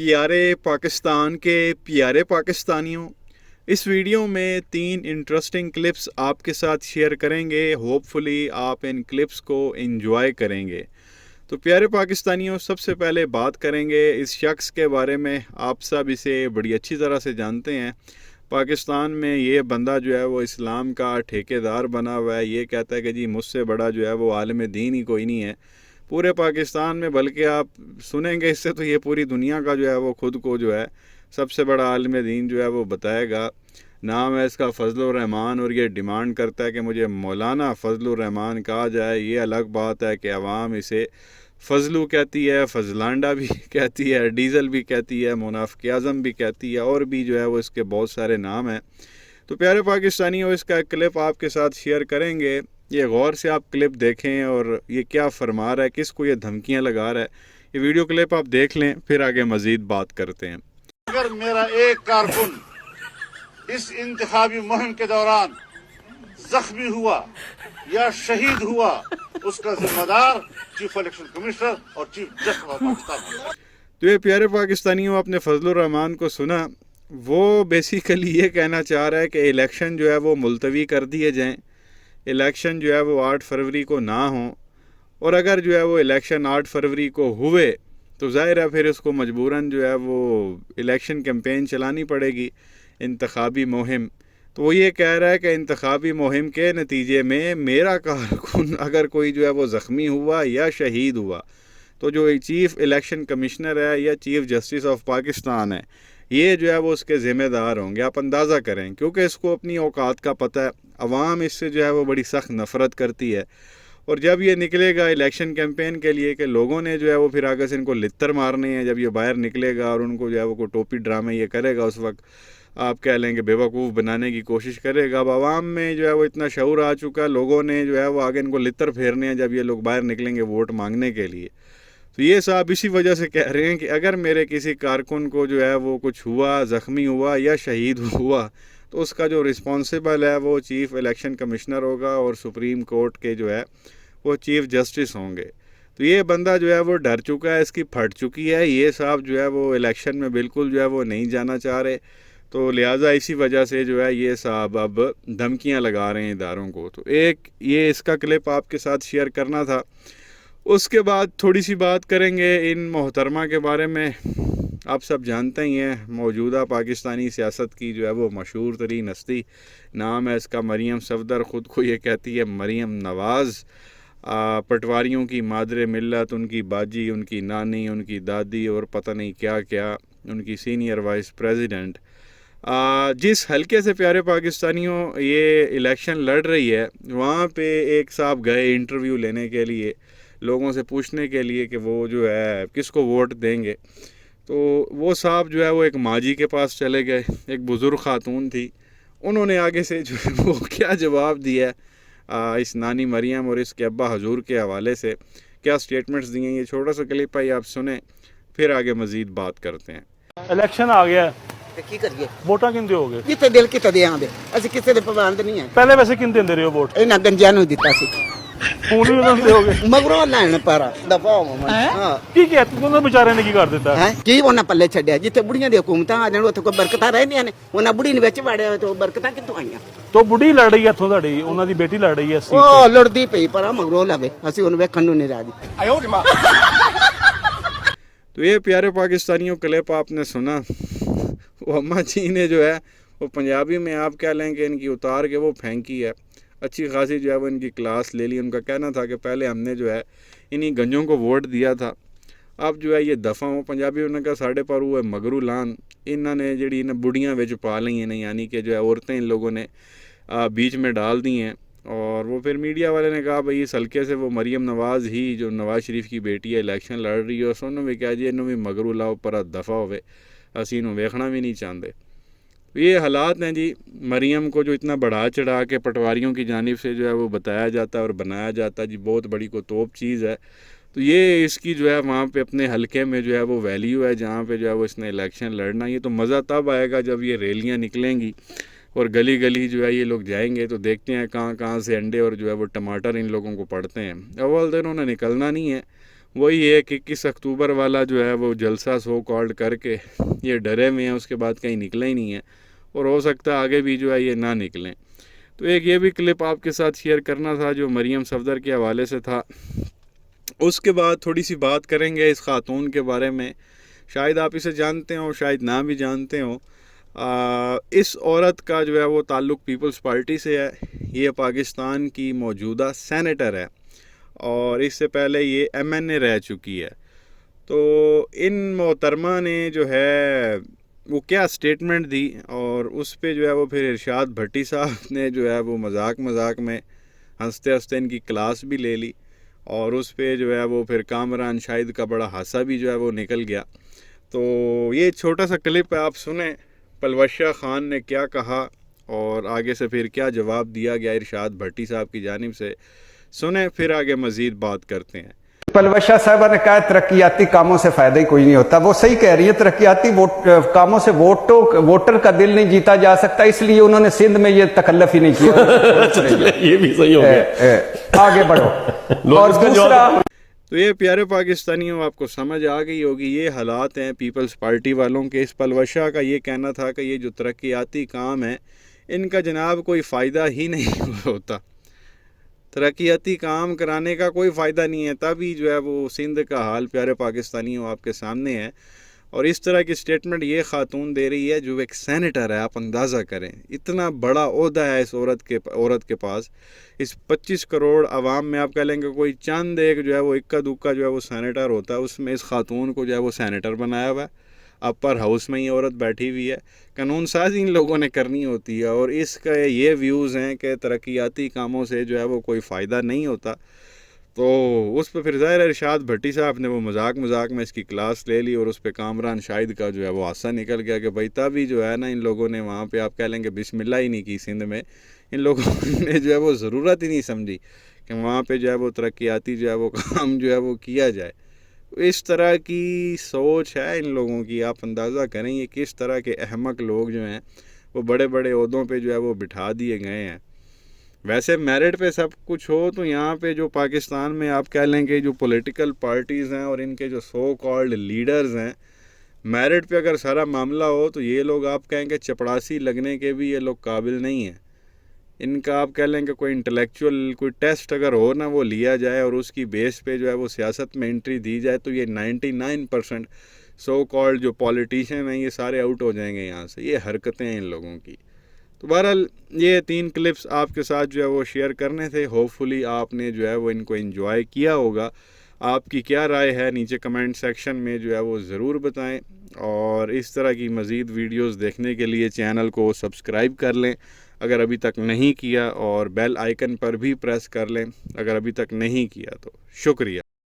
प्यारे पाकिस्तान के प्यारे पाकिस्तानियों, इस वीडियो में 3 इंटरेस्टिंग क्लिप्स आपके साथ शेयर करेंगे। होपफुली आप इन क्लिप्स को एंजॉय करेंगे। तो प्यारे पाकिस्तानियों, सबसे पहले बात करेंगे इस शख्स के बारे में। आप सब इसे बड़ी अच्छी तरह से जानते हैं। पाकिस्तान में ये बंदा जो है वो इस्लाम का ठेकेदार बना हुआ है। ये कहता है कि जी मुझसे बड़ा जो है वो आलिम दीन ही कोई नहीं है पूरे पाकिस्तान में, बल्कि आप सुनेंगे इससे तो ये पूरी दुनिया का जो है वो खुद को जो है सबसे बड़ा आलिम दीन जो है वो बताएगा। नाम है इसका फजलुर रहमान और ये डिमांड करता है कि मुझे मौलाना फजलुर रहमान कहा जाए। ये अलग बात है कि अवाम इसे फजलू कहती है, फजलांडा भी कहती है, डीज़ल भी कहती है, मुनाफिक आज़म भी कहती है, और भी जो है वो इसके बहुत सारे नाम हैं। तो प्यारे पाकिस्तानियों, इसका एक क्लिप आपके साथ शेयर करेंगे। ये गौर से आप क्लिप देखें और ये क्या फरमा रहा है, किसको ये धमकियां लगा रहा है। ये वीडियो क्लिप आप देख लें, फिर आगे मजीद बात करते हैं। अगर मेरा एक कारकुन इस इंतखाबी मुहिम के दौरान जख्मी हुआ या शहीद हुआ, उसका जिम्मेदार चीफ इलेक्शन कमिश्नर और चीफ जस्टिस ऑफ पाकिस्तान। तो ये प्यारे पाकिस्तानियों, आपने फजलुर रहमान को सुना। वो बेसिकली ये कहना चाह रहा है कि इलेक्शन जो है वो मुलतवी कर दिए जाएँ, इलेक्शन जो है वो 8 फरवरी को ना हो, और अगर जो है वो इलेक्शन 8 फरवरी को हुए तो ज़ाहिर है फिर उसको मजबूरन जो है वो इलेक्शन कैंपेन चलानी पड़ेगी, इंतखाबी मुहिम। तो वो ये कह रहा है कि इंतखाबी मुहिम के नतीजे में मेरा कारकुन अगर कोई जो है वो ज़ख्मी हुआ या शहीद हुआ तो जो चीफ़ इलेक्शन कमिश्नर है या चीफ़ जस्टिस ऑफ पाकिस्तान है, ये जो है वो उसके ज़िम्मेदार होंगे। आप अंदाज़ा करें, क्योंकि इसको अपनी औकात का पता है। अवाम इससे जो है वो बड़ी सख्त नफ़रत करती है, और जब ये निकलेगा इलेक्शन कैंपेन के लिए कि लोगों ने जो है वो फिर आगे से इनको लित्तर मारने हैं, जब ये बाहर निकलेगा और उनको जो है वो कोई टोपी ड्रामे ये करेगा, उस वक्त आप कह लेंगे बेवकूफ़ बनाने की कोशिश करेगा। अब आवाम में जो है वो इतना शऊर आ चुका है, लोगों ने जो है वो आगे इनको लित्तर फेरने हैं जब ये लोग बाहर निकलेंगे वोट मांगने के लिए। तो ये साहब इसी वजह से कह रहे हैं कि अगर मेरे किसी कारकुन को जो है वो कुछ हुआ, ज़ख्मी हुआ या शहीद हुआ, तो उसका जो रिस्पॉन्सिबल है वो चीफ़ इलेक्शन कमिश्नर होगा और सुप्रीम कोर्ट के जो है वो चीफ़ जस्टिस होंगे। तो ये बंदा जो है वो डर चुका है, इसकी फट चुकी है। ये साहब जो है वो इलेक्शन में बिल्कुल जो है वो नहीं जाना चाह रहे, तो लिहाजा इसी वजह से जो है ये साहब अब धमकियां लगा रहे हैं इदारों को। तो एक ये इसका क्लिप आपके साथ शेयर करना था। उसके बाद थोड़ी सी बात करेंगे इन मोहतरमा के बारे में। आप सब जानते ही हैं, मौजूदा पाकिस्तानी सियासत की जो है वो मशहूर तरीन हस्ती, नाम है इसका मरीम सफदर। ख़ुद को ये कहती है मरीम नवाज़। पटवारियों की मादरे मिल्लत, उनकी बाजी, उनकी नानी, उनकी दादी और पता नहीं क्या क्या, उनकी सीनियर वाइस प्रेसिडेंट। जिस हल्के से प्यारे पाकिस्तानियों ये इलेक्शन लड़ रही है, वहाँ पे एक साहब गए इंटरव्यू लेने के लिए, लोगों से पूछने के लिए कि वो जो है किसको वोट देंगे। तो वो साहब जो है वो एक माजी के पास चले गए, एक बुज़ुर्ग खातून थी। उन्होंने आगे से जो है वो क्या जवाब दिया इस नानी मरियम और इसके अब्बा हजूर के हवाले से, क्या स्टेटमेंट्स दिए, ये छोटा सा क्लिप है, आप सुने, फिर आगे मज़ीद बात करते हैं। इलेक्शन आ गया ਤੇ ਕੀ ਕਰੀਏ ਵੋਟਾਂ ਕਿੰਦੇ ਹੋਗੇ? ਜਿੱਥੇ ਦਿਲ ਕਿਤੇ ਦੇ ਆਂਦੇ, ਅਸੀਂ ਕਿਸੇ ਦੇ ਪਾਬੰਦ ਨਹੀਂ ਆ। ਪਹਿਲੇ ਵੈਸੇ ਕਿੰਦੇ ਦਿੰਦੇ ਰਹੇ ਹੋ ਵੋਟ? ਇਹਨਾਂ ਗੰਜਿਆਂ ਨੂੰ ਦਿੱਤਾ ਸੀ, ਹੁਣ ਵੀ ਉਹਨਾਂ ਦੇ ਹੋਗੇ ਮਗਰੋਂ ਲੈਣ ਪਾਰਾ ਦਫਾ ਹੋਵਾਂ। ਹਾਂ ਕੀ ਕਿਹਾ ਤੂੰ? ਉਹਨਾਂ ਵਿਚਾਰਿਆਂ ਨੇ ਕੀ ਕਰ ਦਿੱਤਾ ਹੈ? ਕੀ ਉਹਨਾਂ ਪੱਲੇ ਛੱਡਿਆ? ਜਿੱਥੇ ਬੁੜੀਆਂ ਦੀ ਹਕੂਮਤਾਂ ਆ ਜਾਣ ਉੱਥੇ ਕੋਈ ਬਰਕਤਾਂ ਰਹਿੰਦੀਆਂ ਨੇ, ਉਹਨਾਂ ਬੁੜੀ ਨੇ ਵਿੱਚ ਵੜਿਆ ਹੋਇਆ ਤੇ ਉਹ ਬਰਕਤਾਂ ਕਿੱਥੋਂ ਆਈਆਂ? ਤੋ ਬੁੱਢੀ ਲੜ ਰਹੀ ਹੈ ਇੱਥੋਂ, ਤੁਹਾਡੀ ਉਹਨਾਂ ਦੀ ਬੇਟੀ ਲੜ ਰਹੀ ਹੈ ਸੀ। ਉਹ ਲੜਦੀ ਪਈ ਪਰ ਮਗਰੋਂ ਲਵੇ, ਅਸੀਂ ਉਹਨੂੰ ਵੇਖਣ ਨੂੰ ਨਹੀਂ ਰਾਜੀ। तो ये प्यारे पाकिस्तानियों क्लिप आपने सुना। वो अम्मा जी ने जो है वो पंजाबी में आप कह लें कि इनकी उतार के वो फेंकी है, अच्छी खासी जो है वो इनकी क्लास ले ली। उनका कहना था कि पहले हमने जो है इन्हीं गंजों को वोट दिया था, अब जो है ये दफ़ा हो। पंजाबी उन्होंने कहा साढ़े पर हुआ मगरू लान, इन्होंने जड़ी इन बुढ़ियाँ विच पा ली हैं, यानी कि जो है औरतें इन लोगों ने बीच में डाल दी हैं। और वो फिर मीडिया वाले ने कहा भाई इस हल्के से वो मरीम नवाज़ ही जो नवाज़ शरीफ की बेटी है इलेक्शन लड़ रही है, उसने भी कहा जी इन्हों भी मगरू लाओ पर दफ़ा होवे, असी इन्हों वेखना भी नहीं चाहते। ये हालात हैं जी। मरीम को जो इतना बढ़ा चढ़ा के पटवारियों की जानिब से जो है वो बताया जाता है और बनाया जाता है जी बहुत बड़ी को तोप चीज़ है। तो ये इसकी जो है वहाँ पे अपने हलके में जो है वो वैल्यू है, जहाँ पे जो है वो इसने इलेक्शन लड़ना। ये तो मज़ा तब आएगा जब ये रैलियाँ निकलेंगी और गली गली जो है ये लोग जाएंगे, तो देखते हैं कहाँ कहाँ से अंडे और जो है वो टमाटर इन लोगों को पड़ते हैं। अव्वल तो इन्होंने निकलना नहीं है, وہی ہے کہ 21 اکتوبر والا جو ہے وہ جلسہ سو کالڈ کر کے یہ ڈرے ہوئے ہیں، اس کے بعد کہیں نکلے ہی نہیں ہے، اور ہو سکتا ہے آگے بھی جو ہے یہ نہ نکلیں۔ تو ایک یہ بھی کلپ آپ کے ساتھ شیئر کرنا تھا جو مریم صفدر کے حوالے سے تھا۔ اس کے بعد تھوڑی سی بات کریں گے اس خاتون کے بارے میں، شاید آپ اسے جانتے ہوں، شاید نہ بھی جانتے ہوں۔ اس عورت کا جو ہے وہ تعلق پیپلز پارٹی سے ہے، یہ پاکستان کی موجودہ سینیٹر ہے اور اس سے پہلے یہ MNA رہ چکی ہے۔ تو ان محترمہ نے جو ہے وہ کیا سٹیٹمنٹ دی، اور اس پہ جو ہے وہ پھر ارشاد بھٹی صاحب نے جو ہے وہ مذاق میں ہنستے ہنستے ان کی کلاس بھی لے لی، اور اس پہ جو ہے وہ پھر کامران شاہد کا بڑا حادثہ بھی جو ہے وہ نکل گیا۔ تو یہ چھوٹا سا کلپ ہے، آپ سنیں پلوشہ خان نے کیا کہا اور آگے سے پھر کیا جواب دیا گیا ارشاد بھٹی صاحب کی جانب سے، سنیں پھر آگے مزید بات کرتے ہیں۔ پلوشہ صاحبہ نے کہا ترقیاتی کاموں سے فائدہ ہی کوئی نہیں ہوتا، وہ صحیح کہہ رہی ہے، ترقیاتی کاموں سے ووٹر کا دل نہیں جیتا جا سکتا، اس لیے انہوں نے سندھ میں یہ تکلف ہی نہیں کیا۔ یہ بھی صحیح ہو گیا، آگے بڑھو۔ اور دوسرا تو یہ پیارے پاکستانیوں، آپ کو سمجھ آ گئی ہوگی یہ حالات ہیں پیپلز پارٹی والوں کے۔ اس پلوشہ کا یہ کہنا تھا کہ یہ جو ترقیاتی کام ہیں ان کا جناب کوئی فائدہ ہی نہیں ہوتا، ترقیاتی کام کرانے کا کوئی فائدہ نہیں ہے، تبھی جو ہے وہ سندھ کا حال پیارے پاکستانیوں آپ کے سامنے ہے۔ اور اس طرح کی سٹیٹمنٹ یہ خاتون دے رہی ہے جو ایک سینیٹر ہے، آپ اندازہ کریں اتنا بڑا عہدہ ہے اس عورت کے پاس، اس 25 کروڑ عوام میں آپ کہہ لیں گے کوئی چند ایک جو ہے وہ اکا دکا جو ہے وہ سینیٹر ہوتا ہے، اس میں اس خاتون کو جو ہے وہ سینیٹر بنایا ہوا ہے، اپر ہاؤس میں یہ عورت بیٹھی ہوئی ہے، قانون سازی ان لوگوں نے کرنی ہوتی ہے، اور اس کا یہ ویوز ہیں کہ ترقیاتی کاموں سے جو ہے وہ کوئی فائدہ نہیں ہوتا۔ تو اس پہ پھر ظاہر ارشاد بھٹی صاحب نے وہ مذاق میں اس کی کلاس لے لی، اور اس پہ کامران شاہد کا جو ہے وہ حادثہ نکل گیا کہ بھائی تبھی جو ہے نا ان لوگوں نے وہاں پہ آپ کہہ لیں گے بسم اللہ ہی نہیں کی سندھ میں، ان لوگوں نے جو ہے وہ ضرورت ہی نہیں سمجھی کہ وہاں پہ جو ہے وہ ترقیاتی جو ہے وہ کام جو ہے وہ کیا جائے۔ اس طرح کی سوچ ہے ان لوگوں کی، آپ اندازہ کریں یہ کس طرح کے احمق لوگ جو ہیں وہ بڑے بڑے عہدوں پہ جو ہے وہ بٹھا دیے گئے ہیں۔ ویسے میرٹ پہ سب کچھ ہو تو یہاں پہ جو پاکستان میں آپ کہہ لیں کہ جو پولیٹیکل پارٹیز ہیں اور ان کے جو سو کالڈ لیڈرز ہیں، میرٹ پہ اگر سارا معاملہ ہو تو یہ لوگ آپ کہیں کہ چپڑاسی لگنے کے بھی یہ لوگ قابل نہیں ہیں۔ ان کا آپ کہہ لیں کہ کوئی انٹلیکچوئل کوئی ٹیسٹ اگر ہو نا وہ لیا جائے اور اس کی بیس پہ جو ہے وہ سیاست میں انٹری دی جائے تو یہ 99% سو کالڈ جو پولیٹیشین ہیں یہ سارے آؤٹ ہو جائیں گے یہاں سے۔ یہ حرکتیں ہیں ان لوگوں کی۔ تو بہرحال یہ 3 کلپس آپ کے ساتھ جو ہے وہ شیئر کرنے تھے، ہوپ فلی آپ نے جو ہے وہ ان کو انجوائے کیا ہوگا۔ آپ کی کیا رائے ہے نیچے کمنٹ سیکشن میں جو ہے وہ ضرور بتائیں، اور اس طرح کی مزید ویڈیوز دیکھنے کے لیے چینل کو سبسکرائب کر لیں اگر ابھی تک نہیں کیا، اور بیل آئیکن پر بھی پریس کر لیں اگر ابھی تک نہیں کیا تو۔ شکریہ۔